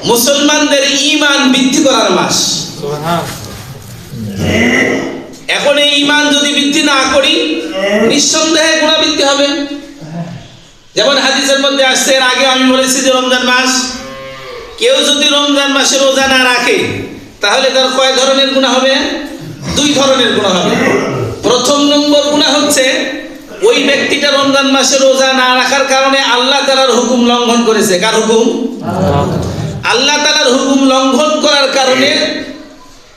মুসলমানদের ঈমান বৃদ্ধি করার মাস। এখন এই ঈমান যদি বৃদ্ধি না করি, নিঃসন্দেহে গুনাহ বৃদ্ধি হবে। যেমন হাদিসের মধ্যে আসছে, এর আগে আমি বলেছি যে রমজান মাস, কেউ যদি রমজান মাসে রোজা না রাখে তাহলে তার কয় ধরনের গুনাহ হবে? 2 ধরনের গুনাহ হবে। প্রথম নম্বর গুনাহ হচ্ছে ওই ব্যক্তিটা রমজান মাসে রোজা না রাখার কারণে আল্লাহ তাআলার হুকুম লঙ্ঘন করেছে। কার হুকুম? আল্লাহ তাআলার হুকুম লঙ্ঘন করার কারণে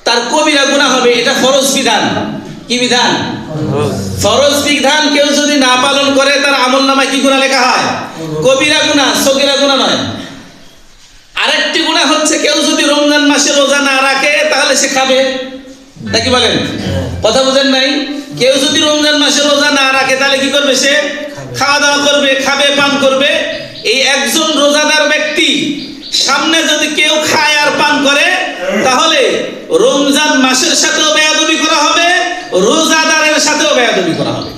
তার কবিরা গুনাহ হবে। এটা ফরজ বিধান। কি বিধান? ফরজ বিধান কেউ যদি না পালন করে তার আমলনামায় কি গুনাহ লেখা হয়? কবিরা গুনাহ, সগীরা গুনাহ নয়। আরেকটি গুনাহ হচ্ছে কেউ যদি রমজান মাসে রোজা না রাখে তাহলে সে খাবে। তা কি বলেন? কথা বুঝেন নাই? কেউ যদি রমজান মাসে রোজা না রাখে তাহলে কি করবে? সে খাওয়া দাওয়া করবে, খাবে, পান করবে। এই একজন রোজাদার ব্যক্তি সামনে যদি কেউ খায় আর পান করে তাহলে রমজান মাসের সাথেও বেয়াদবি করা হবে, রোজাদারের সাথেও বেয়াদবি করা হবে।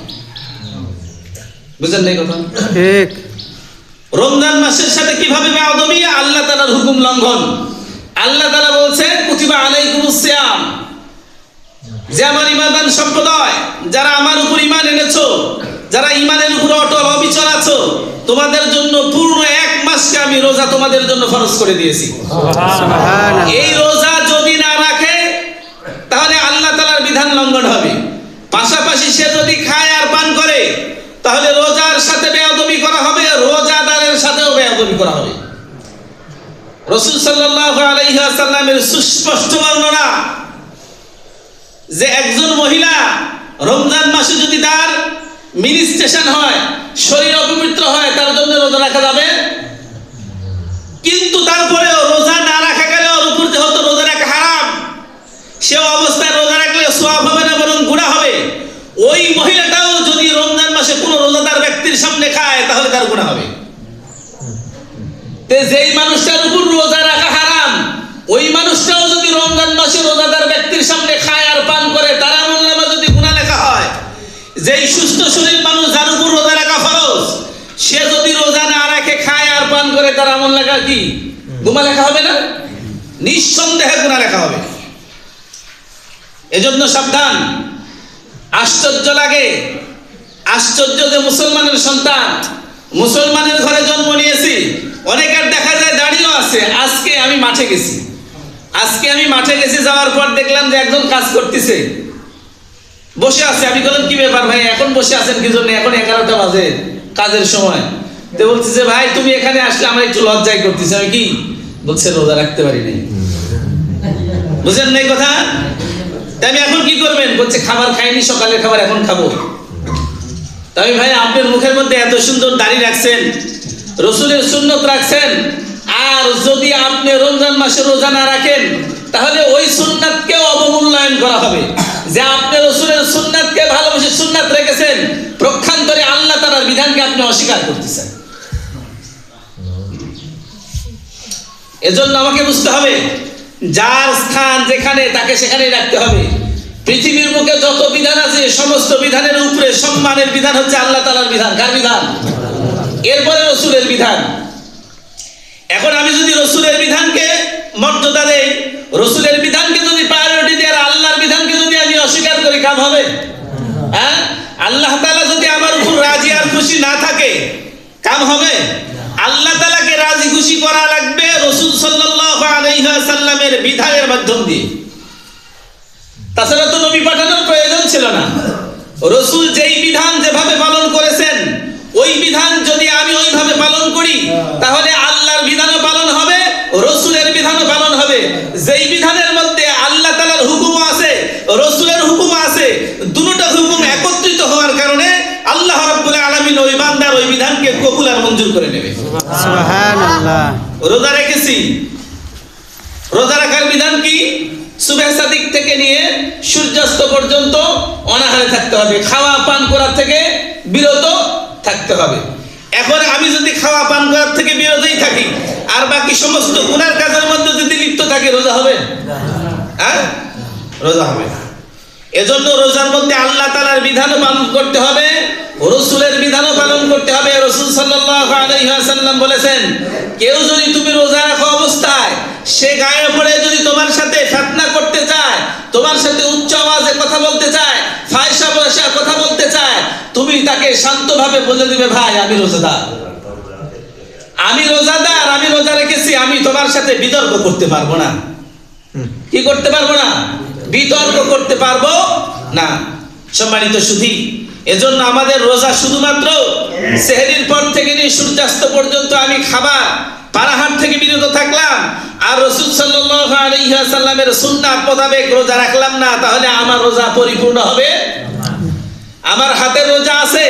বুঝেন নাই কথা? ঠিক। রমজান মাসের সাথে কিভাবে বেয়াদবি? আল্লাহ তাআলার হুকুম লঙ্ঘন। আল্লাহ তাআলা বলছেন, কুতিবা আলাইকুমুস সিয়াম, যে আমার ঈমানদার সম্প্রদায়, যারা আমার উপর ঈমান এনেছো, যারা ঈমানের উপর অটল অবিচল আছো, তোমাদের জন্য পূর্ণ 1 মাসকে আমি রোজা তোমাদের জন্য ফরজ করে দিয়েছি। সুবহানাল্লাহ। এই রোজা যদি না রাখে তাহলে আল্লাহ তাআলার বিধান লঙ্ঘন হবে। পাশাপাশি সে যদি খায় আর পান করে তাহলে রোজার সাথে বেয়াদবি করা হবে, রোজাদারের সাথেও বেয়াদবি করা হবে। রাসূল সাল্লাল্লাহু আলাইহি ওয়াসাল্লামের সুস্পষ্ট বর্ণনা যে একজন মহিলা রমজান মাসে যদি তার মিনিস্ট্রেশন হয়, শরীর অপবিত্র হয়, তার জন্য রোজা রাখা যাবে। কিন্তু তারপরেও রোজা না রাখা গেলে ওর উপর যেহেতু রোজা রাখা হারাম, সে অবস্থায় রোজা রাখলে সওয়াব হবে না, বরং গুনাহ হবে। ওই মহিলাটাও যদি রমজান মাসে কোনো রোজাদার ব্যক্তির সামনে খায় তাহলে তার গুনাহ হবে। যেই মানুষটার উপর রোজা রাখা হারাম, ওই মানুষটাও যদি রমজান মাসে রোজাদার ব্যক্তির সামনে খায় আর পান করে, তার আমলনামা যদি গুনাহ লেখা হয়। যেই সুস্থ শরীর মানুষ, যার উপর রোজা রাখা ফরজ, সে যদি রোজা না রাখে খায় আর পান করে, তার আমল লেখা কি? গুনাহ লেখা হবে না? নিঃসন্দেহে গুনাহ লেখা হবে। এজন্য সাবধান। আশ্চর্য লাগে, আশ্চর্য যে মুসলমানের সন্তান, মুসলমানের ঘরে জন্ম নিয়েছি, অনেকের দেখা যায় দাড়িও আছে। আজকে আমি মাঠে গেছি, যাওয়ার পর দেখলাম যে একজন কাজ করতেছে, বসে আছে। আমি বললাম, কি ব্যাপার ভাই, এখন বসে আছেন কি জন্য? এখন 11টা বাজে, কাজের সময়। তো বলছে যে ভাই তুমি এখানে আসলে আমার একটু লজ্জায় করতেছে। আমি কি বলছে? রোজা রাখতে পারি নাই। বুঝেন নাই কথা? আমি এখন কি করবেন? বলছে খাবার খাইনি, সকালের খাবার এখন খাবো। তাই ভাই, আপনার মুখের মধ্যে এত সুন্দর দাড়ি রাখছেন, রসুলের সুন্নত রাখছেন, আর যদি আপনি রমজান মাসে রোজা না রাখেন তাহলে ওই সুন্নাতকেও অবমূল্যায়ন করা হবে। যে আপনি রসুলের সুন্নাতকে ভালোবেসে সুন্নাত রেখেছেন, প্রক্ষান্তরে আল্লাহ তাআলার বিধানকে আপনি অস্বীকার করতেছেন। এজন্য আমাকে বুঝতে হবে, যার স্থান যেখানে, তাকে সেখানেই রাখতে হবে। পৃথিবীর বুকে যত বিধান আছে, সমস্ত বিধানের উপরে সম্মানের বিধান হচ্ছে আল্লাহ তাআলার বিধান। কার বিধান? এরপরে রসুলের বিধান। এখন আমি যদি রসুলের বিধানকে মর্যাদা দেই, রসুলের বিধানকে যদি প্রায়োরিটি দিই, আর আল্লাহর বিধানকে যদি আমি অস্বীকার করি, কাম হবে? হ্যাঁ? আল্লাহ তাআলা যদি আমার উপর রাজি আর খুশি না থাকে, কাম হবে? আল্লাহ তাআলাকে রাজি খুশি করা লাগবে রাসূল সাল্লাল্লাহু আলাইহি ওয়াসাল্লামের বিধানের মাধ্যম দিয়ে। তাছাড়া তো নবী পাঠানোর প্রয়োজন ছিল না। রাসূল যেই বিধান যেভাবে পালন করেছেন, ওই বিধান যদি আমি ওইভাবে পালন করি তাহলে আল্লাহর বিধানও পালন হবে, রাসূলের বিধানও পালন হবে। যেই বিধানের মধ্যে আল্লাহ তাআলার হুকুমও আছে, রাসূলের হুকুমও আছে, দুটোটা হুকুম একত্রিত হওয়ার কারণে আল্লাহ রাব্বুল আলামিন ওই বান্দার ওই বিধানকে কবুল আর মঞ্জুর করে নেবে। সুবহানাল্লাহ। রোজা রেখেছি, রোজা রাখার বিধান কি? সুবহ সাদিক থেকে নিয়ে সূর্যাস্ত পর্যন্ত অনাহারে থাকতে হবে, খাওয়া পান করার থেকে বিরত থাকতে হবে। এখন আমি যদি খাওয়া পান করার থেকে বিরতই থাকি আর বাকি সমস্ত গুনার কাজের মধ্যে যদি লিপ্ত থাকি, রোজা হবে? হ্যাঁ, রোজা হবে না। এজন্য রোজার মধ্যে আল্লাহ তাআলার বিধানও পালন করতে হবে, রাসূলের বিধানও পালন করতে হবে। রাসূল সাল্লাল্লাহু আলাইহি ওয়াসাল্লাম বলেছেন, কেউ যদি তুমি রোজা রাখা অবস্থায় তোমার সাথে উচ্চ আওয়াজে কথা বলতে চায়, ফায়সা বয়সা কথা বলতে চায়, তুমি তাকে শান্তভাবে বলে দিবে, ভাই আমি রোজাদার, আমি রোজাদার, আমি রোজা রেখেছি, আমি তোমার সাথে বিতর্ক করতে পারবো না। কি করতে পারবো না? বিতর্ক করতে পারবো না। সম্মানিত সুধী, এজন্য আমাদের রোজা শুধুমাত্র সেহরির পর থেকে নিয়ে সূর্যাস্ত পর্যন্ত আমি খাবার পানাহার থেকে বিরত থাকলাম আর রাসূল সাল্লাল্লাহু আলাইহি ওয়াসাল্লামের সুন্নাত মোতাবেক রোজা রাখলাম না, তাহলে আমার রোজা পরিপূর্ণ হবে? আমার হাতের রোজা আছে,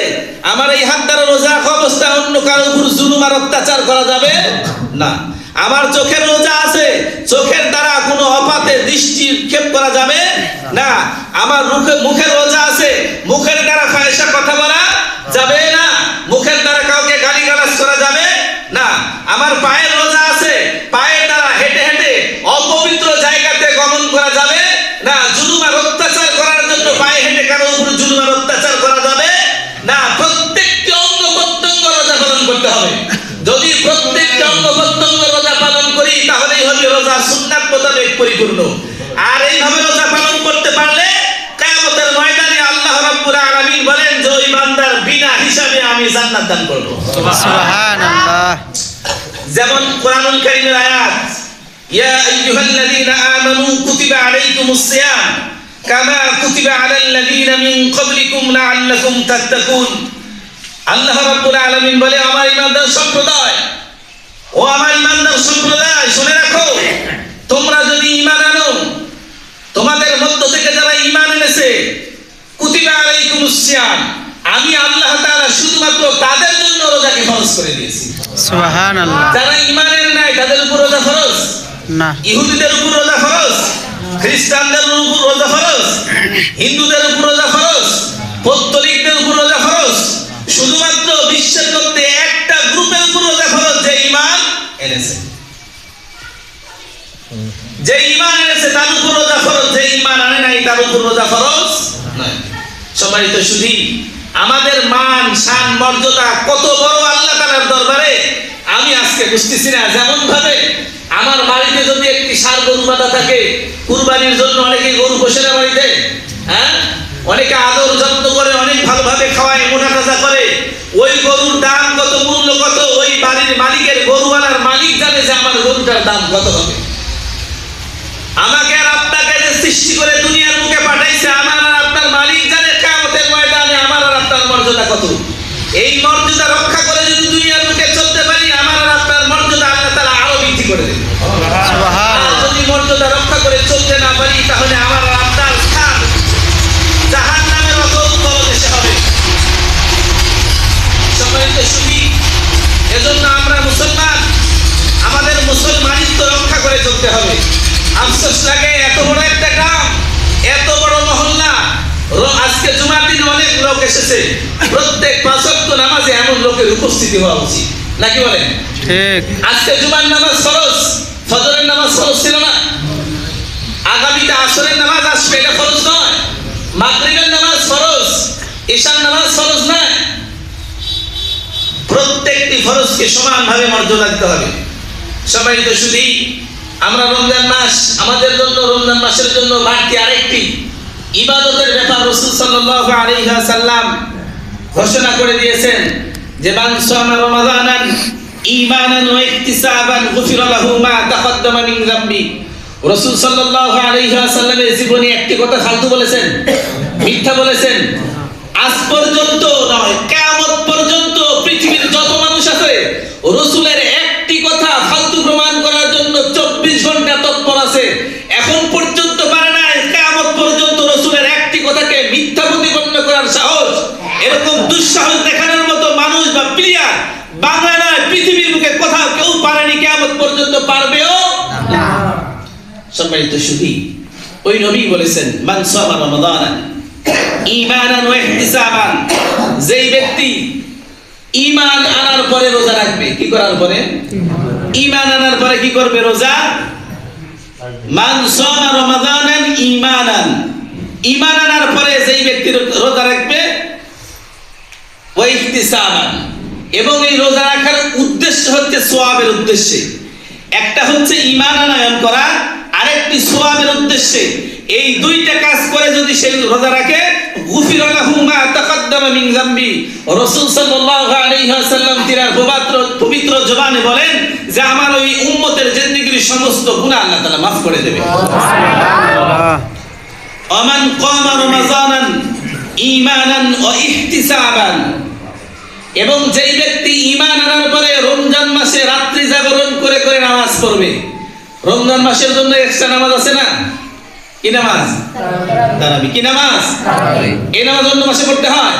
আমার এই হাত দ্বারা রোজা রাখা অবস্থায় অন্য কারোর উপর জুলুম আর অত্যাচার করা যাবে না। আমার চোখের রোজা আছে, চোখের দ্বারা কোনো অপাতে দৃষ্টি ক্ষেপ করা যাবে না। আমার মুখের রোজা আছে, মুখের দ্বারা ফাহিশা কথা বলা যাবে না, মুখের দ্বারা কাউকে গালিগালাজ করা যাবে না। আমার পায়ের রোজা আছে, পায়ের দ্বারা হেঁটে হেঁটে অপবিত্র জায়গাতে গমন করা যাবে না। জুলুম আর অত্যাচার করার জন্য পায়ে হেঁটে কারোর উপর জুলুম আর অত্যাচার করা যাবে না। প্রত্যেকটি অঙ্গ প্রত্যঙ্গ রোজা পালন করতে হবে। যদি প্রত্যেকটি অঙ্গ প্রত্যঙ্গ রোজা পালন করি, তাহলেই হবে রোজা সুন্নাত মোতাবেক পরিপূর্ণ। আর এইভাবে রোজা পালন করতে পারলে কিয়ামতের ময়দানে আল্লাহ রাব্বুল আলামিন বলেন যে ওই বান্দার বিনা হিসাবে আমি জান্নাত দান করব। সুবহানাল্লাহ। যেমন কোরআনুল কারীমের আয়াত, ইয়া আইয়ুহাল্লাযীনা আমানু কুতিবা আলাইকুমুস সিয়াম কামা কুতিবা আলাল্লাযীনা মিন ক্বাবলিকুম লাআল্লাকুম তাত্তাকুন। আল্লাহ রাব্বুল আলামিন বলে, আমার ঈমানদার সম্প্রদায়, ও আমার ঈমানদার সম্প্রদায়, শুনে রাখো, তোমরা যদি ঈমান আনো, তোমাদের মধ্য থেকে যারা ঈমান এনেছে, কুতিবা আলাইকুমুস সিয়াম, আমি আল্লাহ তাআলা শুধুমাত্র তাদের জন্য রোজাকে ফরজ করে দিয়েছি। সুবহানাল্লাহ। যারা ঈমান আনে নাই তাদের উপর রোজা ফরজ না। ইহুদিদের উপর রোজা ফরজ, খ্রিস্টানদের উপর রোজা ফরজ, হিন্দুদের উপর রোজা ফরজ, পৌত্তলিকদের উপর রোজা ফরজ। শুধুমাত্র বিশ্বের মধ্যে একটা গ্রুপের উপর রোজা ফরজ, যে ঈমান এনেছে, যে ঈমান এনেছে তার উপর রোজা ফরজ, যে ঈমান আনে নাই তার উপর রোজা ফরজ নয়। সম্মানিত সুধী, আমাদের মান শান মর্যাদা কত বড় আল্লাহ তাআলার দরবারে আমি আজকে বুঝতেছি না। যেমন ভাবে আমার বাড়িতে যদি একটি ষাঁড় গরু বাঁধা থাকে, কুরবানির জন্য অনেকে গরু পোষে না বাড়িতে, হ্যাঁ, অনেকে আদর যত্ন করে, অনেক ভালোভাবে খাওয়ায়, মোটা তাজা করে। ওই গরুর দাম কত, মূল্য কত, ওই বাড়ির মালিকের, গরুওয়ালার মালিক জানে যে আমার গরুটার দাম কত হবে। আমাকে আর আপনাকে যে সৃষ্টি করে দুনিয়ার মুখে পাঠাইছে, আমার আর আপনার মালিক জানে কিয়ামতের ময়দানে আমার আর আপনার মর্যাদা কত। এই মর্যাদা রক্ষা করে যদি দুনিয়ার মুখে চলতে পারি, আমার আর আপনার মর্যাদা আল্লাহ তাআলা আরো বৃদ্ধি করে দেবে। আর যদি মর্যাদা রক্ষা করে চলতে না পারি, তাহলে আমার আর আপনার স্থান জাহান্নামের মতো তলদেশে হবে। সম্মানিত সুধী, এজন্য আমরা মুসলমান, আমাদের মুসলমানিত্ব রক্ষা করে চলতে হবে। আফসোস লাগে, এত বড় একটা গ্রাম, এত বড় মহল্লা, আজকে জুমার দিন অনেক লোক এসেছে, প্রত্যেক ৫ ওয়াক্ত নামাজে এমন লোকের উপস্থিতি হওয়া উচিত, নাকি বলেন? ঠিক। আজকে জুমার নামাজ ফরজ, ফজরের নামাজ ফরজ ছিল না, আগামীতে আসরের নামাজ আসবে, এটা ফরজ নয়। মাগরিবের নামাজ ফরজ, ঈশার নামাজ ফরজ নয়। প্রত্যেকটি ফরজকে সমানভাবে মর্যাদা দিতে হবে। সম্মানিত সুধী, আমরা রমজান মাস, আমাদের জন্য রমজান মাসের জন্য বাড়তি আরেকটি ইবাদতের ব্যাপার রাসূল সাল্লাল্লাহু আলাইহি ওয়াসাল্লাম ঘোষণা করে দিয়েছেন যে মান সামা রমাদানান ঈমানান ওয়া ইহতিসাবান গুফিরা লাহু মা তাকদ্দামা মিন যামবি। রাসূল সাল্লাল্লাহু আলাইহি ওয়াসাল্লামের জীবনে একটি কথা ফালতু বলেছেন, মিথ্যা বলেছেন, আজ পর্যন্ত নয়, কিয়ামত পর্যন্ত পৃথিবীর যত মানুষ আছে রাসূলের একটি কথা ফালতু প্রমাণ করার জন্য 24 ঘন্টা তৎপর আছে, এখন পর্যন্ত পারে না কিয়ামত পর্যন্ত রাসূলের একটি কথাকে মিথ্যা প্রতিপন্ন করার সাহস। এরকম দুঃসাহস দেখানোর মতো মানুষ বা প্লেয়ার বাংলা নয়, পৃথিবীর মুখে কোথাও কেউ পারেনি, কিয়ামত পর্যন্ত পারবেও না। সম্মানিত সুধী, ওই নবী বলেছেন মান সামা রমাদানান ঈমানান ওয়া ইহতিসাবান, যেই ব্যক্তি ঈমান আনার পরে রোজা রাখবে, কি করার পরে? ঈমান আনার পরে কি করবে? রোজা। মান সামা রমাদানান ঈমানান, ঈমান আনার পরে যেই ব্যক্তি রোজা রাখবে, ওয়া ইহতিসাবান, এবং এই রোজা রাখার উদ্দেশ্য হচ্ছে সওয়াবের উদ্দেশ্যে। একটা হচ্ছে ঈমান আনয়ন করা, আরেকটি সওয়াবের উদ্দেশ্যে। এই দুইটা কাজ করে যদি সে রোজা রাখে গুফিরা লাহু মা তাকাদ্দামা মিন যামবি। রাসূল সাল্লাল্লাহু আলাইহি ওয়াসাল্লাম তিনার পবিত্র জবানে বলেন যে আমার ওই উম্মতের জিন্দেগীর সমস্ত গুনাহ আল্লাহ তাআলা মাফ করে দেবে। আল্লাহ আমান কামা রমাযানান ঈমানান ওয়া ইহতিসাবান, এবং যেই ব্যক্তি ঈমান আনার পরে রমজান মাসে রাত্রি জাগরণ করে করে নামাজ পড়বে। রমজান মাসের জন্য এক্সট্রা নামাজ আছে না? কি নামাজ? তারাবি। কি নামাজ? এই নামাজ অন্য মাসে পড়তে হয়?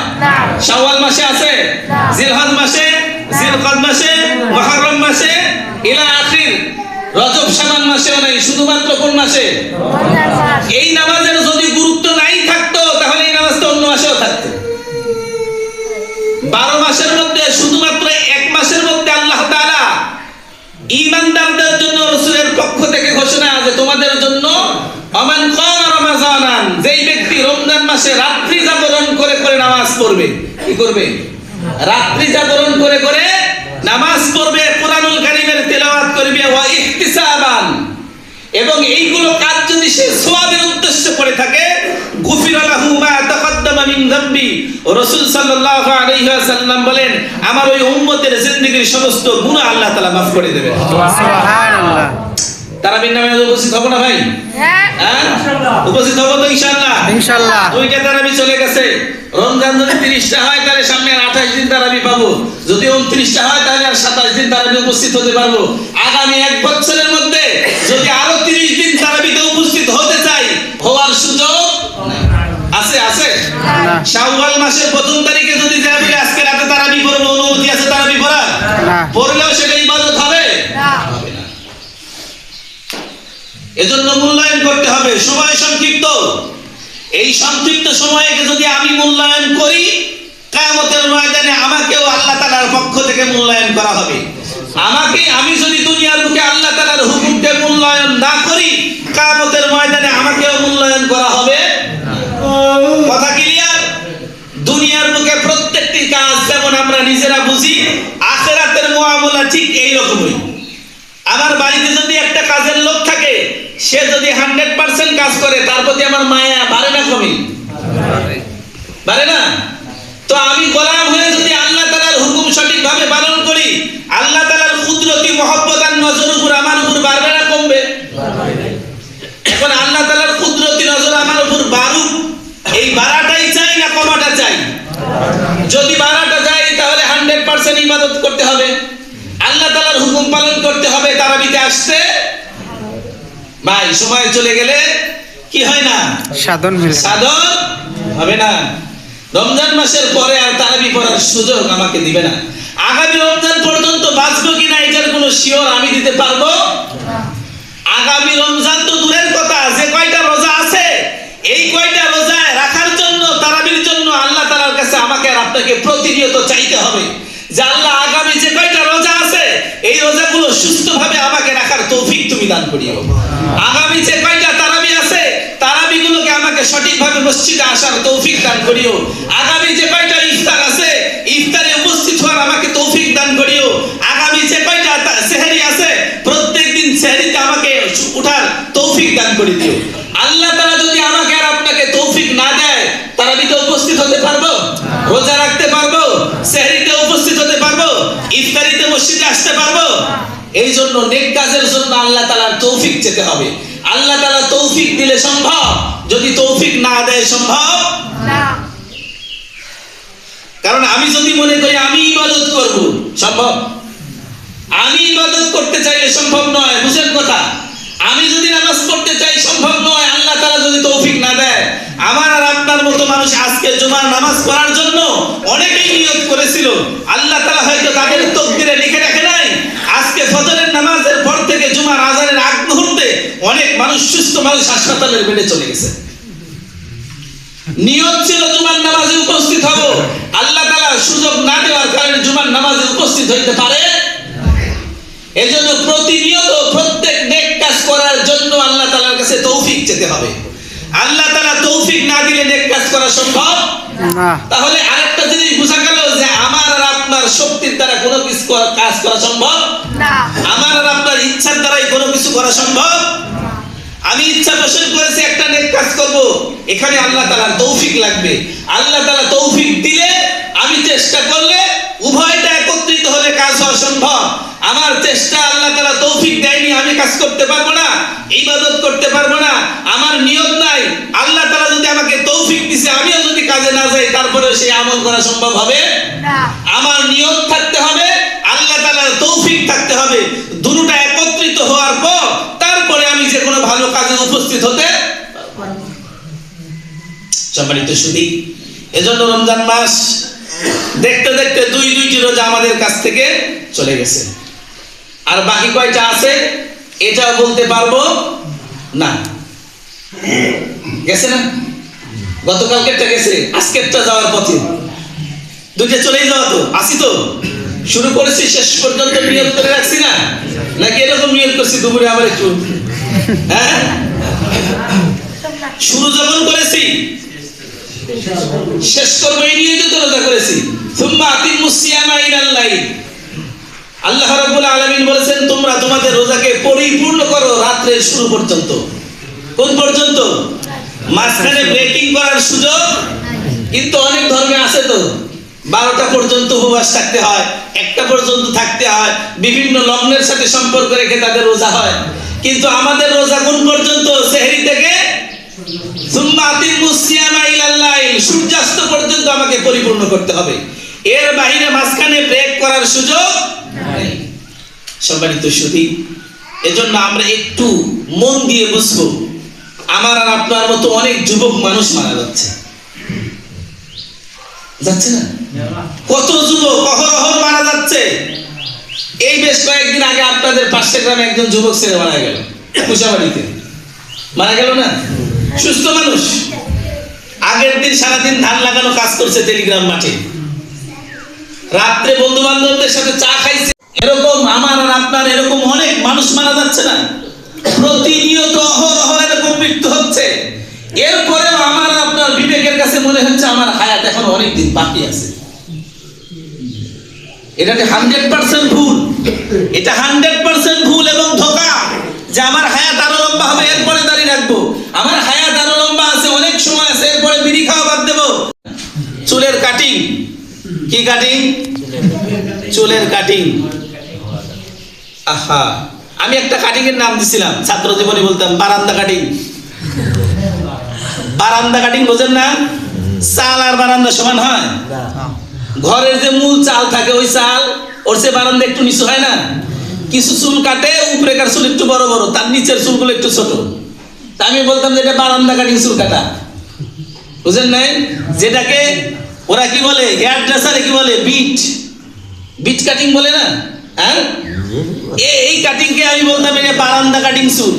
শাওয়াল মাসে আছে, জিলহজ মাসে, জিলকদ মাসে, মুহররম মাসে, ইলা আখির রজব শাবান মাসেও নাই, শুধুমাত্র কোন মাসে? এই নামাজের যদি গুরুত্ব নাই থাকতো তাহলে এই নামাজটা অন্য মাসেও থাকতো। 12 মাসের মধ্যে শুধুমাত্র এক মাসের মধ্যে আল্লাহ তাআলা ঈমানদারদের জন্য রাসূলের পক্ষ থেকে ঘোষণা আছে তোমাদের জন্য আমান কামা রমাযানান, যেই ব্যক্তি রমজান মাসে রাত্রি জাগরণ করে করে নামাজ পড়বে। কি করবে? রাত্রি জাগরণ করে করে নামাজ পড়বে, কুরআনুল কারীমের তেলাওয়াত করবে, ওয়া ইহতিসাবান, এবং এইগুলো কাজ যদি সে সওয়াবের উদ্দেশ্যে করে থাকে গুফিরা লাহু মা তাকাদ্দামা মিন যামবি। রাসূল সাল্লাল্লাহু আলাইহি ওয়াসাল্লাম বলেন আমার ওই উম্মতের জিন্দেগীর সমস্ত গুনাহ আল্লাহ তাআলা মাফ করে দেবেন। সুবহানাল্লাহ। তারাবির নামে উপস্থিত হব না ভাই? হ্যাঁ উপস্থিত হব তো ইনশাআল্লাহ। ইনশাআল্লাহ। দুইটা তারাবি চলে গেছে। রমজান যদি 30টা হয় তাহলে সামনে আর 28 দিন তারাবি পাবো, যদি 29টা হয় তাহলে আর 27 দিন তারাবি উপস্থিত হতে পারবো। আগামী এক বছরের মধ্যে যদি আরো 30 দিন তারাবিতে উপস্থিত হতে চাই, হওয়ার সুযোগ আছে? আছে? শাওয়াল মাসের 1ম তারিখে যদি যায় বলে আজকে রাতে তারাবি পড়বো, অনুমতি আছে তারাবি পড়ার? পড়লেও সেটা ইবাদত হবে না। এজন্য মূল্যায়ন করতে হবে। সময় সংক্ষিপ্ত, এই সংক্ষিপ্ত সময়কে যদি আমি মূল্যায়ন করি, কিয়ামতের ময়দানে আমাকেও আল্লাহ তাআলার পক্ষ থেকে মূল্যায়ন করা হবে। আমি যদি দুনিয়ার বুকে আল্লাহ তাআলার হুকুমকে মূল্যায়ন না করি, কিয়ামতের ময়দানে আমাকেও মূল্যায়ন করা হবে। কথা ক্লিয়ার? দুনিয়ার বুকে প্রত্যেকটি কাজ যেমন আমরা নিজেরা বুঝি, আখিরাতের মুআমালা ঠিক এই রকমই। আমার বাড়িতে যদি একটা কাজের লোক থাকে, সে যদি 100% কাজ করে, তার প্রতি আমার মায়া বাড়ে না কমে? বাড়ে না? তো আমি গোলাম হয়ে যদি আল্লাহ তাআলার হুকুম সঠিকভাবে পালন করি, আল্লাহ তাআলার কুদরতি মহব্বত আর নজর উপর আমার উপর বাড়বে না কমবে? এখন আল্লাহ তাআলার কুদরতি নজর আমার উপর বাড়ুক, এই বাড়াটাই চাই না কমাটা চাই? যদি বাড়াটা চাই তাহলে 100% ইবাদত করতে হবে, আল্লাহ তাআলার হুকুম পালন করতে হবে, তারাবিতে আসতে ভাই। সময় চলে গেলে কি হয় না? সাধন হবে না। রমজান মাসের পরে আর তারাবি পড়ার সুযোগ আমাকে দিবে না। আগামী রমজান পর্যন্ত বাঁচবো কিনা এটার কোনো শিওর আমি দিতে পারবো? আগামী রমজান তো দূরের কথা, যে কয়টা রোজা আছে এই কয়টা রোজায় রাখার জন্য, তারাবির জন্য আল্লাহ তাআলার কাছে আমাকে আর আপনাকে প্রতিনিয়ত চাইতে হবে যে আল্লাহ আগামী যে কয়টা রোজা আছে এই রোজাগুলো সুস্থভাবে আমাকে রাখার তৌফিক তুমি দান করিও। আগামী যে কয়টা তারাবি আছে তারাবিগুলোকে আমাকে সঠিকভাবে মসজিদে আসার তৌফিক দান করিও। আগামী যে কয়টা ইফতার আছে ইফতারে উপস্থিত হওয়ার আমাকে তৌফিক দান করিও। আগামী যে কয়টা সেহরি আছে প্রত্যেকদিন সেহরিতে আমাকে উঠার তৌফিক দান করে দিও। আল্লাহ তাআলা যদি আমাকে আর আপনাকে তৌফিক না দেয়, তারাবিতে উপস্থিত হতে পারবো? রোজা রাখতে পারবো? সেহরিতে উপস্থিত হতে পারবো? ইফতারিতে মসজিদে আসতে পারবো? এই জন্য নেক কাজের জন্য আল্লাহ তাআলার তৌফিক চেতে হবে। আল্লাহ তাআলা তৌফিক দিলে সম্ভব, যদি তৌফিক না দেয় সম্ভব না। কারণ আমি যদি মনে করি আমি ইবাদত করব, সম্ভব? আমি ইবাদত করতে চাইলে সম্ভব নয়, বুঝেন কথা? আমি যদি নামাজ পড়তে চাই সম্ভব নয়, আল্লাহ তাআলা যদি তৌফিক না দেয়। আমার আর আপনার মতো মানুষ আজকে জুমার নামাজ পড়ার জন্য অনেকেই নিয়ত করেছিল, আল্লাহ তাআলা হয়তো তাদের তকদিরে লিখে রাখে নাই। আজকে ফজরের নামাজের পর থেকে জুমার আযানের আগ মুহূর্তে অনেক মানুষ, সুস্থ মানুষ হাসপাতালের বেডে চলে গেছে। নিয়ত ছিল জুমার নামাজে উপস্থিত হব, আল্লাহ তাআলা সুযোগ না দেওয়ার কারণে জুমার নামাজে উপস্থিত হইতে পারে। এজন্য প্রতিনিয়ত প্রত্যেক নেক কাজ করার জন্য আল্লাহ তাআলার কাছে তৌফিক চেতে হবে। আল্লাহ তাআলা তৌফিক না দিলে নেক কাজ করা সম্ভব না। তাহলে আরেকটা জিনিস বোঝা গেল যে আমার আর আপনার শক্তির দ্বারা কোনো কিছু কাজ করা সম্ভব না। আমার আর আপনার ইচ্ছার দ্বারাই কোনো কিছু করা সম্ভব না। আমি ইচ্ছা পোষণ করেছি একটা নেক কাজ করব, এখানে আল্লাহ তাআলার তৌফিক লাগবে। আল্লাহ তাআলা তৌফিক দিলে, আমি চেষ্টা করলে, উভয়টা একত্রিত হলে কাজ হওয়া সম্ভব। আমার চেষ্টা আল্লাহ তাআলা তৌফিক দেয়নি, আমি কাজ করতে পারবো না, ইবাদত করতে পারবো না, আমার নিয়ত নাই। আল্লাহ তাআলা যদি আমাকে তৌফিক দিছে, আমিও যদি কাজে না যাই, তারপরে সেই আমল করা সম্ভব হবে না। আমার নিয়ত থাকতে হবে, আল্লাহ তাআলার তৌফিক থাকতে হবে। দুটোটা একত্রিত হওয়ার পর তারপরে আমি যে কোনো ভালো কাজে উপস্থিত হতে পারবো। সম্মানিত সুধী, এজন্য রমজান মাস দেখতে দেখতে দুইটি রোজা আমাদের কাছ থেকে চলে গেছে। আর বাকি কয়টা আছে এটাও বলতে পারবো না। গেছে না? গতকালকেরটা গেছে, আজকেরটা যাওয়ার পথে। দুইটা চলেই যাওয়া তো, আসি তো, শুরু করেছি, শেষ পর্যন্ত নিয়ত করে রাখছি না, নাকি এরকম নিয়ত করছি দুপুরে আবার একটু? হ্যাঁ, শুরু যখন করেছি শেষ করবো এই নিয়ে তো রোজা করেছি। সুম্মা আতিমুস সিয়ামা ইলাল লাইল। আল্লাহ রাব্বুল আলামিন বলেছেন, তোমরা তোমাদের রোজাকে পরিপূর্ণ করো রাতের শুরু পর্যন্ত। কোন পর্যন্ত? মাঝখানে ব্রেকিং করার সুযোগ কিন্তু অনেক ধর্মে আছে তো, 12টা পর্যন্ত উপবাস থাকতে হয়, 1টা পর্যন্ত থাকতে হয়, বিভিন্ন লগ্নের সাথে সম্পর্ক রেখে তাদের রোজা হয়। কিন্তু আমাদের রোজা কোন পর্যন্ত? সেহরি থেকে সুম্মা আতিমুস সিয়ামা ইলাল লাইল, সূর্যাস্ত পর্যন্ত আমাকে পরিপূর্ণ করতে হবে। এর বাইরে মাঝখানে ব্রেক করার সুযোগ নেই। সম্মানিত সুধী, এজন্য আমরা একটু মন দিয়ে বুঝবো, আমার আর আপনার মতো অনেক যুবক মানুষ মারা যাচ্ছে না? কত যুবক অহরহ মারা যাচ্ছে। এই বেশ কয়েকদিন আগে আপনাদের পাশের গ্রামে একজন যুবক ছেলে মারা গেল, কুশাবাড়িতে মারা গেল না? সুস্থ মানুষ, আগের দিন সারাদিন ধান লাগানো কাজ করছে টেলিগ্রাম মাঠে, রাত্রে বন্ধু বান্ধবদের সাথে চা খাইছে। এরকম আমার আর আপনার এরকম অনেক মানুষ মারা যাচ্ছে না? প্রতিনিয়ত অহরহ এরকম মৃত্যু হচ্ছে। এরপরেও আমার আপনার বিবেকের কাছে মনে হচ্ছে আমার হায়াত এখন অনেক দিন বাকি আছে। এটা 100% ভুল, এটা 100% ভুল এবং ধোঁকা যে আমার হায়াত আরো লম্বা হবে, এরপরে দাঁড়িয়ে রাখবো। আমার হায়াত আরো লম্বা আছে, অনেক সময় আছে, এরপরে বিড়ি খাওয়া বাদ দেবো। চুলের কাটিং, কি কাটিং? চুলের কাটিং। আহা, আমি একটা কাটিং এর নাম দিছিলাম, ছাত্র জীবনে বলতাম বারান্দা কাটিং। বারান্দা কাটিং বোঝেন না? চাল আর বারান্দা সমান হয়? ঘরের যে মূল চাল থাকে, ওই চাল ওর চেয়ে বারান্দা একটু নিচু হয় না? কিছু চুল কাটে, উপরেকার চুল একটু বড় বড়, তার নিচের চুলগুলো একটু ছোট। তা আমি বলতাম যে এটা বারান্দা কাটিং, চুল কাটা। বুঝেন নাই? যেটাকে ওরা কি বলে, হেয়ার ড্রেসারে কি বলে, বিট কাটিং বলে না? হ্যাঁ, এই কাটিং কে আমি বলতাম এটা বারান্দা কাটিং চুল।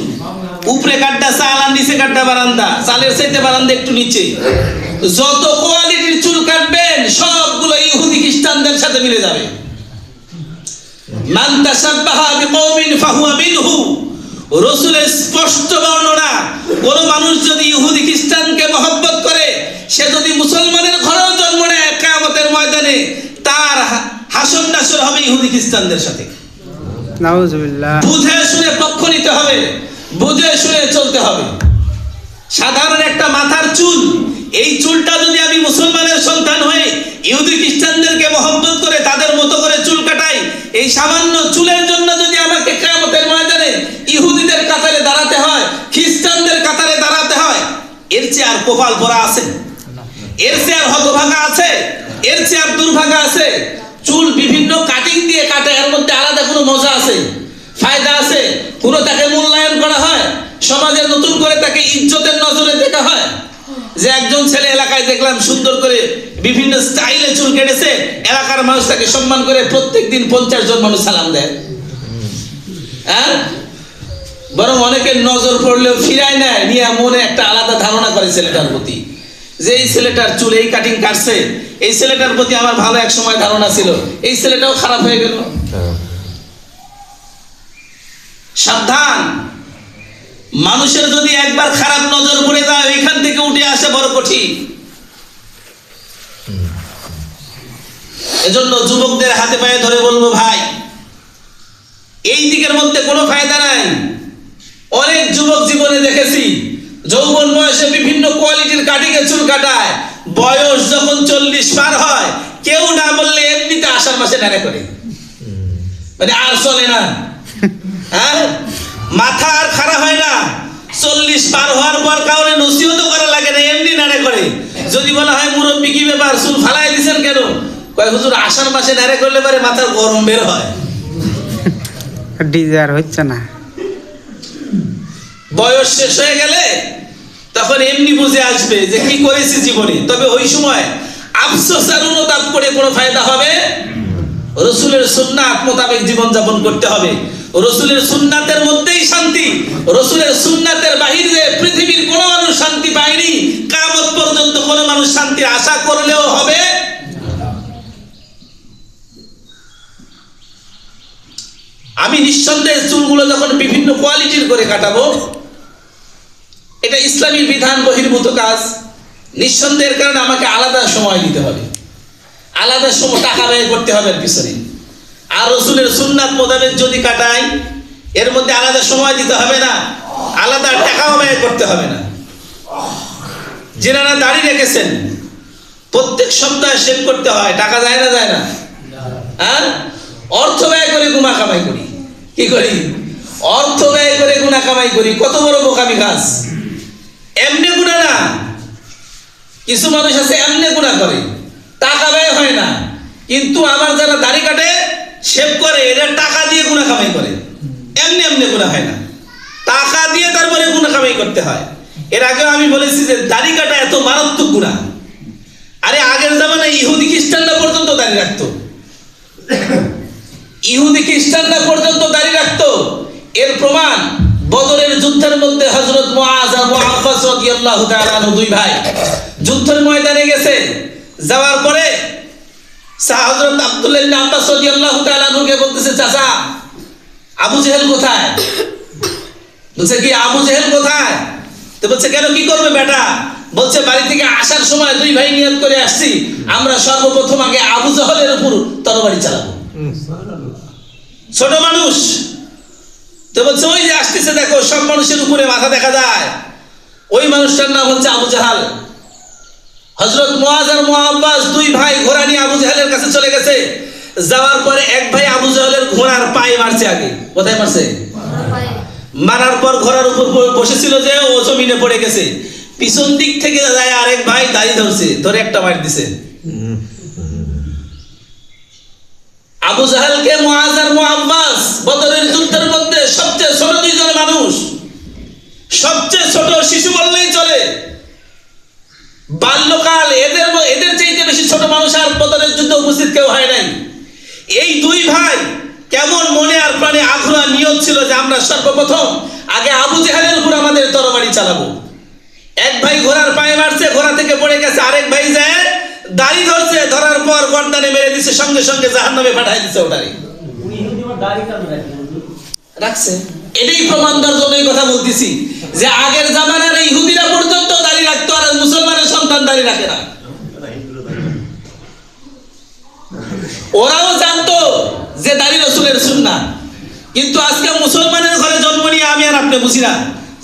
উপরে কাটটা চাল আর নিচে কাটটা বারান্দা, চালের চাইতে বারান্দা একটু নিচে। যত কোয়ালিটির চুল কাটবেন সবগুলো ইহুদি খ্রিস্টানদের সাথে মিলে যাবে। মান তাশাব্বাহা বিকওমিন ফাহুয়া মিনহু। রাসূলের স্পষ্ট বর্ণনা, কোন মানুষ যদি ইহুদি খ্রিস্টানকে মহব্বত করে, সে যদি মুসলমানের ঘরেও জন্ম নেয়, কিয়ামতের ময়দানে তার হাসর নাসর হবে ইহুদি খ্রিস্টানদের সাথে। নাউজুবিল্লাহ। বুঝে শুনে পক্ষ নিতে হবে, বুঝে শুনে চলতে হবে। সাধারণ একটা মাথার চুল, এই চুলটা যদি আমি মুসলমানের সন্তান হয়ে ইহুদি খ্রিস্টানদেরকে মহব্বত করে তাদের মতো করে চুল কাটাই, এই সামান্য চুলের জন্য যদি আমাকে কিয়ামতের ময়দানে ইহুদিদের কাতারে দাঁড়াতে হয়, খ্রিস্টানদের কাতারে দাঁড়াতে হয়, এর চেয়ে আর কপাল পরা আছে? এর চেয়ে আর হতভাগা আছে? এর চেয়ে আর দুর্ভাগা আছে? চুল বিভিন্ন কাটিং দিয়ে কাটে, এর মধ্যে আলাদা কোনো মজা আছে, ফায়দা আছে? কোনো তাকে মূল্যায়ন করা হয়? সমাজে নতুন করে তাকে ইজ্জতের নজরে দেখা হয়? যে একজন ছেলে এলাকায় দেখলাম সুন্দর করে বিভিন্ন স্টাইলে চুল কেটেছে, এলাকার মানুষ তাকে সম্মান করে, প্রত্যেকদিন 50 জন মানুষ সালাম দেয়। হ্যাঁ, বরং অনেকের নজর পড়লেও ফিরায় নেয়, নিয়ে মনে একটা আলাদা ধারণা করে ছেলেটার প্রতি, যে এই ছেলেটার চুল এই কাটিং কাটছে, এই ছেলেটার প্রতি আমার ভালো এক সময় ধারণা ছিল, এই ছেলেটাও খারাপ হয়ে গেল। সাবধান, মানুষের যদি একবার খারাপ নজর পড়ে যায়, ওইখান থেকে উঠে আসা বড় কঠিন। এজন্য যুবকদের হাতে পায়ে ধরে বলবো, ভাই, এই দিকের মধ্যে কোনো ফায়দা নাই। অনেক যুবক জীবনে দেখেছি যৌবন বয়সে বিভিন্ন কোয়ালিটির কাটিংয়ে চুল কাটায়, বয়স যখন 40 পার হয় কেউ না বললে এমনিতে আষাঢ় মাসে নাড়ে করে, মানে আর চলে না, হ্যাঁ মাথা আর খারাপ হয় না। 40 পার হওয়ার পর কাউরে নসিহত করা লাগে না, এমনি নাড়ে করে। যদি বলা হয় মুরব্বী কি ব্যাপার চুল ফালাই দিছেন কেন, কয় হুজুর আষাঢ় মাসে নাড়ে করলে পারে মাথার গরম বের হয়। ডিজার হচ্ছে না। বয়স শেষ হয়ে গেলে তখন এমনি বুঝে আসবে যে কি করেছি জীবনে। তবে ওই সময় আফসোস আর অনুতাপ করে কোনো ফায়দা হবে? রসুলের সুন্নাত মোতাবেক জীবন যাপন করতে হবে। রসুলের সুন্নাতের মধ্যেই শান্তি, রসুলের সুন্নাতের বাহিরে পৃথিবীর কোনো মানুষ শান্তি পায়নি, কিয়ামত পর্যন্ত কোনো মানুষ শান্তি আশা করলেও হবে। আমি নিঃসন্দেহে চুলগুলো যখন বিভিন্ন কোয়ালিটির করে কাটাবো, এটা ইসলামী বিধান বহির্ভূত কাজ। নিঃসন্দেহের কারণে আমাকে আলাদা সময় দিতে হবে, আলাদা সময় টাকা ব্যয় করতে হবে এর পিছনে। আর রসুলের সুন্নাত মোতাবেক যদি কাটাই এর মধ্যে আলাদা সময় দিতে হবে না, আলাদা টাকাও ব্যয় করতে হবে না। যারা দাড়ি রেখেছেন প্রত্যেক সপ্তাহে শেভ করতে হয়, টাকা যায় না যায় না? হ্যাঁ, অর্থ ব্যয় করে গুনাহ কামাই করি। কি করি? অর্থ ব্যয় করে গুনাহ কামাই করি। কত বড় বোকামি কাজ! এমনি গুনাহ না, কিছু মানুষ আছে এমনি গুনাহ করে, টাকা ব্যয় হয় না, কিন্তু আমার যারা দাড়ি কাটে শেভ করে এরা টাকা দিয়ে গুনাহ কামাই করে। এমনি এমনি গুনাহ হয় না, টাকা দিয়ে তারপরে গুনাহ কামাই করতে হয়। এর আগে আমি বলেছি যে দাড়ি কাটা এত মারাত্মক গুনাহ। আরে আগের জামানায় ইহুদি খ্রিস্টানরা পর্যন্ত দাড়ি রাখতো, ইহুদি খ্রিস্টানরা পর্যন্ত দাড়ি রাখতো। এর প্রমাণ বদরের যুদ্ধের মধ্যে হযরত মুআজ আর মুআফফাজ রাদিয়াল্লাহু তাআলা আনহু দুই ভাই যুদ্ধের ময়দানে গেছে। যাওয়ার পরে হযরত আব্দুল্লাহ ইবনে আব্বাস রাদিয়াল্লাহু তাআলা আনহুকে বলতেছে, চাচা আবু জেহেল কোথায়? বলছে কি আবু জেহেল কোথায়? তো বলছে কেন, কি করবে বেটা? বলছে বাড়ি থেকে আসার সময় দুই ভাই নিয়ত করে আসছি আমরা সর্বপ্রথম আগে আবু জেহেলের উপর তরবারি চালাবো। ছোট মানুষ তো বলছে ওই যে আসতেছে দেখো, সব মানুষের উপরে মাথা দেখা যায়, ওই মানুষটার নাম হচ্ছে আবু জাহাল। হযরত মুআজ আর মুআফফাজ দুই ভাই ঘোড়া নিয়ে আবু জাহেলের কাছে চলে গেছে। যাওয়ার পরে এক ভাই আবু জাহেলের ঘোড়ার পায়ে মারছে। আগে কোথায় মারছে? মারার পর ঘোড়ার উপর বসেছিল যে ও জমিনে পড়ে গেছে। পিছন দিক থেকে যায় আরেক ভাই দাড়ি ধরছে, ধরে একটা মার দিছে। আবু জাহেলকে মুআজ আর মুআফফাজ বদরের যুদ্ধের মধ্যে সবচেয়ে ছোট দুইজন মানুষ, সবচেয়ে ছোট শিশু বললেই চলে, বাল্যকাল, এদের চাইতে বেশি ছোট মানুষ আর বদরের যুদ্ধে উপস্থিত কেউ হয় নাই। এই দুই ভাই কেমন মনে আর প্রাণে আগ্রহ নিয়ত ছিল যে আমরা সর্বপ্রথম আগে আবু জেহেলের উপর আমাদের তরবারি চালাবো। এক ভাই ঘোড়ার পায়ে মারছে, ঘোড়া থেকে পড়ে গেছে, আরেক ভাই যায় দাড়ি ধরছে, ধরার পর গর্দানে মেরে দিছে, সঙ্গে সঙ্গে জাহান্নামে পাঠায় দিছে। ওটারে রাখছে। এটাই প্রমাণ দেওয়ার জন্য এই কথা বলতেছি যে আগের জামানার ইহুদিরা পর্যন্ত দাড়ি রাখতো, আর মুসলমানের সন্তান দাড়ি রাখে না। ওরাও জানতো যে দাড়ি রসুলের সুন্নাত, কিন্তু আজকে মুসলমানের ঘরে জন্ম নিয়ে আমি আর আপনি বুঝি না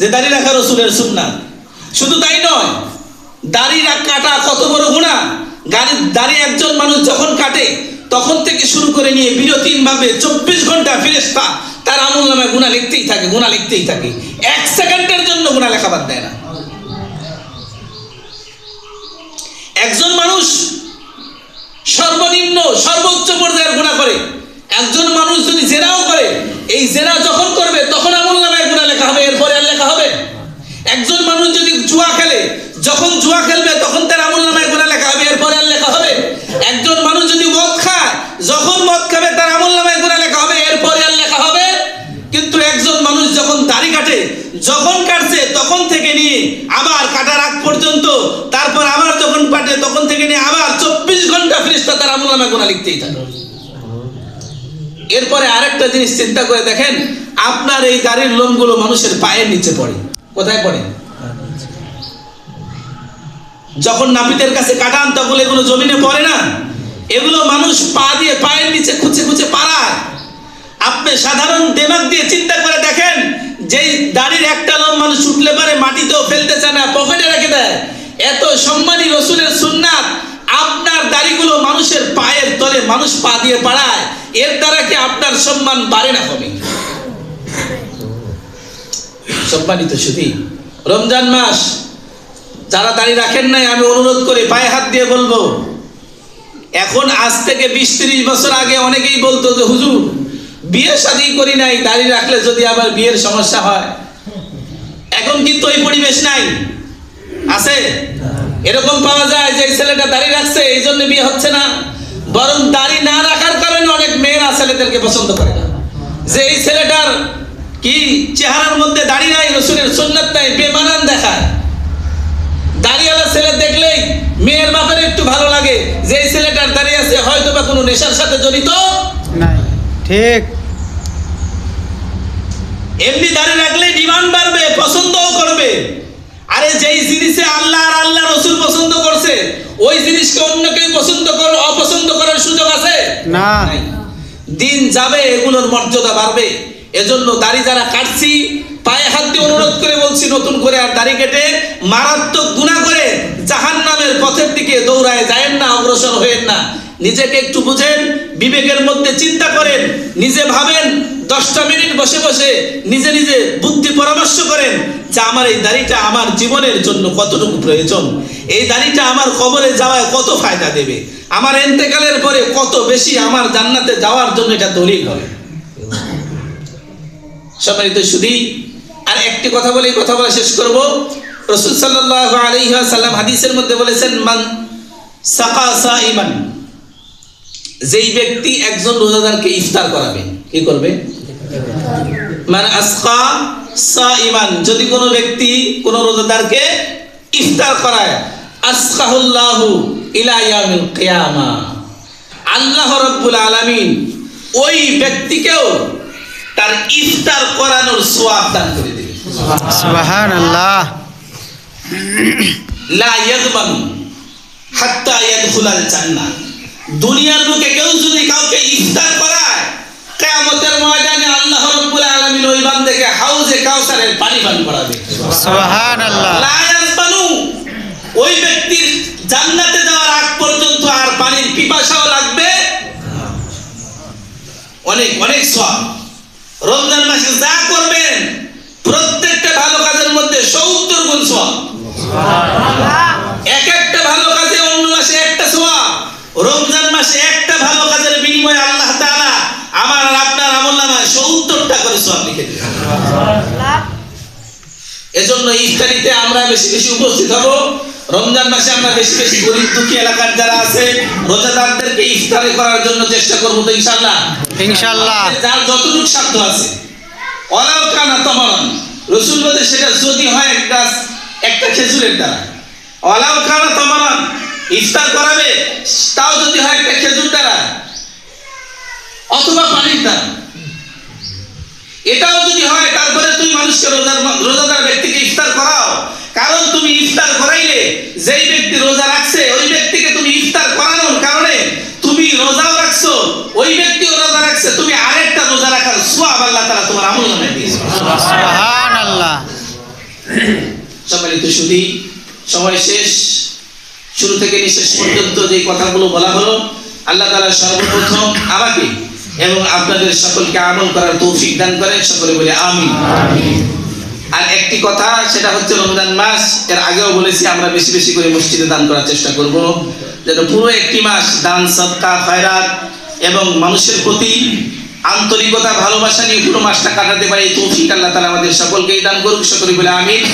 যে দাড়ি রাখা রসুলের সুন্নাত। শুধু তাই নয়, দাড়ি কাটা কত বড় গুনাহ। দাড়ি একজন মানুষ যখন কাটে তখন থেকে শুরু করে নিয়ে বিরতিহীনভাবে 24 ঘন্টা ফেরেশতা তার আমলনামায় গুনাহ লিখতেই থাকে, গুনাহ লিখতেই থাকে। 1 সেকেন্ডের জন্য গুনাহ লেখা বাদ দেয় না। একজন মানুষ সর্বনিম্ন সর্বোচ্চ পর্যায়ের গুনাহ করে, একজন মানুষ যদি জেনাও করে, এই জেনা যখন করবে তখন আমলনামায় গুনাহ লেখা হবে, এরপরে আর লেখা হবে। একজন মানুষ যদি জুয়া খেলে, যখন জুয়া খেলবে তখন তার আমলনামায় গুনাহ লেখা হবে, এরপরে আর লেখা হবে। একজন মানুষ যদি মদ খায়, যখন মদ খাবে তার আমলনামায় গুনাহ লেখা হবে, এরপরে আর লেখা হবে। কিন্তু একজন মানুষ যখন দাড়ি কাটে, যখন কাটছে তখন থেকে নিয়ে আবার কাটার আগ পর্যন্ত, তারপর আবার যখন কাটে তখন থেকে নিয়ে আবার 24 ঘন্টা ফেরেশতা তার আমলনামায় গুনাহ লিখতেই থাকে। এরপরে আরেকটা জিনিস চিন্তা করে দেখেন, আপনার এই দাড়ির লোমগুলো মানুষের পায়ের নিচে পড়ে। কোথায় পড়ে? যখন নাপিতের কাছে কাটান তখন এগুলো জমিনে পড়ে না, এগুলো মানুষ পা দিয়ে পায়ের নিচে খুঁচে খুঁচে পাড়ায়। আপনি সাধারণ দিমাগ দিয়ে চিন্তা করে দেখেন যেই দাড়ির একটা লোম মানুষ উঠলে পারে মাটিতেও ফেলতে চায় না, পকেটে রেখে দেয়। এত সম্মানী রসুলের সুন্নাত, আপনার দাড়িগুলো মানুষের পায়ের তলে মানুষ পা দিয়ে পাড়ায়, এর দ্বারা কি আপনার সম্মান বাড়ে না কমে? সম্মানিত শুধু রমজান মাস যারা দাড়ি রাখেন নাই, আমি অনুরোধ করে পায়ে হাত দিয়ে বলবো, এখন আজ থেকে 20-30 বছর আগে অনেকেই বলতো যে হুজুর বিয়ে শাদী করি নাই, দাড়ি রাখলে যদি আবার বিয়ের সমস্যা হয়। এখন কিন্তু ওই পরিবেশ নাই, আছে? এরকম পাওয়া যায় যে ছেলেটা দাড়ি রাখছে এই জন্য বিয়ে হচ্ছে না, বরং দাড়ি না রাখার কারণে অনেক মেয়েরা ছেলেদেরকে পছন্দ করে না, যে এই ছেলেটার কি চেহারার মধ্যে দাড়ি নাই, রসুলের সুন্নাত নাই, বেমানান দেখায়। দাড়িওয়ালা ছেলে দেখলেই মেয়ের বাপের একটু ভালো লাগে যে এই ছেলেটার দাড়ি আছে, হয়তো বা কোনো নেশার সাথে জড়িত নাই। ঠিক। এমনি দাড়ি রাখলে ডিমান্ড বাড়বে, পছন্দও করবে। আরে যেই জিনিসে আল্লাহ আর আল্লাহ রসুল পছন্দ করছে, ওই জিনিসকে অন্য কেউ অপছন্দ করার সুযোগ আছে না। নাই। দিন যাবে এগুলোর মর্যাদা বাড়বে। এজন্য দাড়ি যারা কাটছি, পায়ে হাত দিয়ে অনুরোধ করে বলছি, নতুন করে আর দাড়ি কেটে মারাত্মক গুনাহ করে জাহান্নামের পথের দিকে দৌড়ায় যায়েন না, অগ্রসর হয়েন না। নিজেকে একটু বুঝেন, বিবেকের মধ্যে চিন্তা করেন, নিজে ভাবেন, 10টা মিনিট বসে বসে নিজে নিজে বুদ্ধি পরামর্শ করেন যে আমার এই দাড়িটা আমার জীবনের জন্য কতটুকু প্রয়োজন, এই দাড়িটা আমার কবরে যাওয়ায় কত ফায়দা দেবে, আমার ইন্তেকালের পরে কত বেশি আমার জান্নাতে যাওয়ার জন্য এটা দলিল হবে। সম্মানিত শুধু আর একটি কথা বলে এই কথা বলা শেষ করব। রাসূল সাল্লাল্লাহু আলাইহি ওয়াসাল্লাম হাদিসের মধ্যে বলেছেন, মান সাকা সাইমান, যেই ব্যক্তি একজন রোজাদারকে ইফতার করাবে, কি করবে? মান আসকা সাইমান, যদি কোনো ব্যক্তি কোনো রোজাদারকে ইফতার করায়, আসকাহুল্লাহু ইলা ইয়াউমিল কিয়ামা, আল্লাহ রাব্বুল আলামিন ওই ব্যক্তিকেও তার ইফতার করানোর সওয়াব দান করে দিবে। সুবহানাল্লাহ। লা ইয়াযবানু হাত্তা ইয়াদখুলাল জান্নাহ, দুনিয়ার বুকে কেউ যদি কাউকে ইফতার করায়, কিয়ামতের ময়দানে আল্লাহ রাব্বুল আলামিন ওই বান্দাকে হাউজে কাউসারের পানি পান করাবে। সুবহানাল্লাহ। লা ইয়াযবানু, ওই ব্যক্তির জান্নাতে যাওয়ার আগ পর্যন্ত আর পানির পিপাসাও লাগবে। অনেক অনেক সওয়াব। রমজান মাসে যা করবেন প্রত্যেকটা ভালো কাজের মধ্যে 70 গুণ সওয়াব। এক একটা ভালো কাজে অন্য মাসে একটা সওয়াব, রমজান মাসে একটা ভালো কাজের বিনিময়ে আল্লাহ তাআলা আমার আর আপনার আমলনামায় 70টা করে সওয়াব লিখে দিবেন। এজন্য ইফতারিতে আমরা বেশি বেশি উপস্থিত হব। রমজান মাসে আমরা বেশি বেশি গরিব দুঃখী এলাকার যারা আছে রোজাদারদেরকে ইফতারি করার জন্য চেষ্টা করব, তো ইনশাআল্লাহ ইনশাআল্লাহ যার যতটুকু সাধ্য আছে। ওয়ালাউ কানা তামারান, রাসূল বলে সেটা যদি হয় একটা খেজুরের দ্বারা, ওয়ালাউ কানা তামারান, ইফতার করাবে তাও যদি হয় একটা খেজুর দ্বারা অথবা পানির দ্বারা, এটাও যদি হয়, তারপরে তুমি মানুষকে রোজাদার ব্যক্তিকে ইফতার করাও। কারণ তুমি ইফতার করাইলে যেই ব্যক্তি রোজা রাখছে ওই ব্যক্তিকে তুমি ইফতার করানোর কারণে তুমি রোজাও রাখছো, ওই ব্যক্তিও রোজা রাখছে, তুমি আরেকটা রোজা রাখার সওয়াব আল্লাহ তাআলা তোমার আমলনামায় দিয়েছে। সুবহানাল্লাহ। সম্মানিত শুধু সময় শেষ, শুরু থেকে শেষ পর্যন্ত যে কথাগুলো বলা হলো, আল্লাহ তাআলা সর্বপ্রথম আমাকে এবং আপনাদের সকলকে আমল করার তৌফিক দান করেন, সকলে বলে আমিন। আর একটি কথা, সেটা হচ্ছে রমজান মাস, এর আগেও বলেছি আমরা বেশি বেশি করে মসজিদে দান করার চেষ্টা করব, যেন পুরো একটি মাস দান সদকা খয়রাত এবং মানুষের প্রতি আন্তরিকতা ভালোবাসা নিয়ে পুরো মাসটা কাটাতে পারি। তৌফিক আল্লাহ তাআলা আমাদের সকলকেই দান করুক, সকলে বলে আমিন।